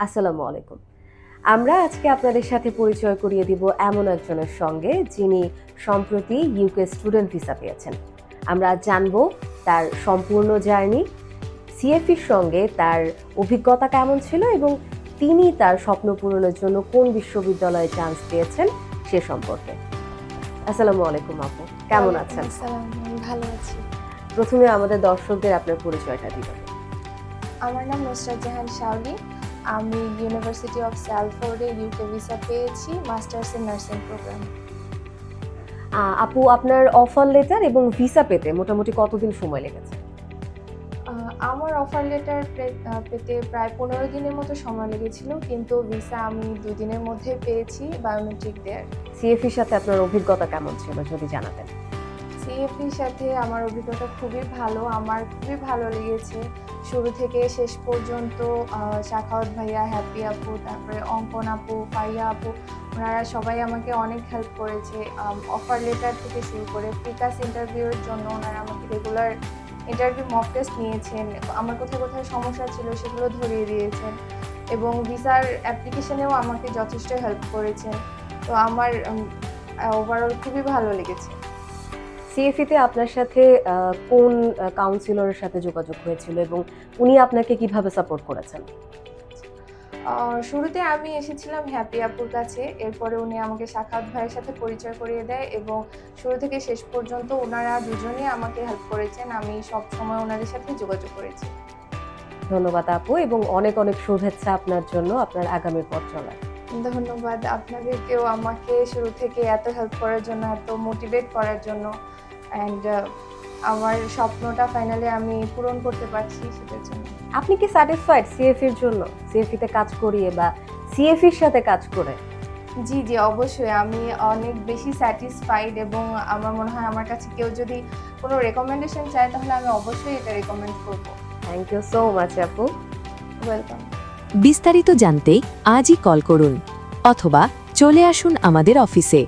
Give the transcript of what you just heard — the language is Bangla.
আসসালামু আলাইকুম। আমরা আজকে আপনাদের সাথে পরিচয় করিয়ে দিব এমন একজনের সঙ্গে যিনি সম্প্রতি ইউকে স্টুডেন্ট ভিসা পেয়েছেন। আমরা জানব তার সম্পূর্ণ জার্নি, সিএফির সঙ্গে তার অভিজ্ঞতা কেমন ছিল এবং তিনি তার স্বপ্ন পূরণের জন্য কোন বিশ্ববিদ্যালয়ে চান্স পেয়েছেন সে সম্পর্কে। আসসালামু আলাইকুম আপু, কেমন আছেন? আসসালাম, আমি ভালো আছি। প্রথমে আমাদের দর্শকদের আপনার পরিচয়টা দিবেন। আমার নাম নুসরাত জাহান শাওলি। আমি ইউনিভার্সিটি অফ স্যালফোর্ডে ইউকে ভিসা পেয়েছি মাস্টার্স ইন নার্সিং প্রোগ্রাম। আপু, আপনার অফার লেটার এবং ভিসা পেতে মোটামুটি কতদিন সময় লেগেছে? আমার অফার লেটার পেতে প্রায় 15 দিনের মতো সময় লেগেছিল, কিন্তু ভিসা আমি 2 দিনের মধ্যে পেয়েছি বায়োমেট্রিক দেয়ার। সিএফির সাথে আপনার অভিজ্ঞতা কেমন ছিল যদি জানাতেন? সিএফির সাথে আমার অভিজ্ঞতা খুবই ভালো, আমার খুবই ভালো লেগেছে। শুরু থেকে শেষ পর্যন্ত সাখাওয়াত ভাইয়া, হ্যাপি আপু, তারপরে অঙ্কন আপু, ফারিয়া আপু, ওনারা সবাই আমাকে অনেক হেল্প করেছে। অফার লেটার থেকে শুরু করে প্রিকাস ইন্টারভিউর জন্য ওনারা আমাকে রেগুলার ইন্টারভিউ মক টেস্ট নিয়েছেন। আমার কোথায় কোথায় সমস্যা ছিল সেগুলো ধরিয়ে দিয়েছেন এবং ভিসার অ্যাপ্লিকেশনেও আমাকে যথেষ্ট হেল্প করেছেন। তো আমার ওভারঅল খুবই ভালো লেগেছে। সিএফিতে আপনার সাথে কোন কাউন্সিলরের সাথে যোগাযোগ হয়েছিল এবং উনি আপনাকে কিভাবে সাপোর্ট করেছেন? শুরুতে আমি এসেছিলাম হ্যাপি আপুর কাছে। এরপরে উনি আমাকে সাখাওয়াত ভাইয়ের সাথে পরিচয় করিয়ে দেয় এবং শুরু থেকে শেষ পর্যন্ত ওনারা দুজনেই আমাকে হেল্প করেছেন। আমি সবসময় ওনাদের সাথে যোগাযোগ করেছি। ধন্যবাদ আপু, এবং অনেক অনেক শুভেচ্ছা আপনার জন্য আপনার আগামী পথ চলায়। ধন্যবাদ আপনাদেরকেও আমাকে শুরু থেকে এত হেল্প করার জন্য, এত মোটিভেট করার জন্য। অ্যান্ড আমার স্বপ্নটা ফাইনালি আমি পূরণ করতে পারছি সেটার জন্য। আপনি কি স্যাটিসফাইড সিএফির জন্য, সিএফিতে কাজ করিয়ে বা সিএফির সাথে কাজ করে? জি, জি, অবশ্যই। আমি অনেক বেশি স্যাটিসফাইড এবং আমার মনে হয় আমার কাছে কেউ যদি কোনো রেকমেন্ডেশন চায় তাহলে আমি অবশ্যই এটা রেকমেন্ড করব। থ্যাংক ইউ সো মাচ আপু। ওয়েলকাম। বিস্তারিত জানতে আজই কল করুন অথবা চলে আসুন আমাদের অফিসে।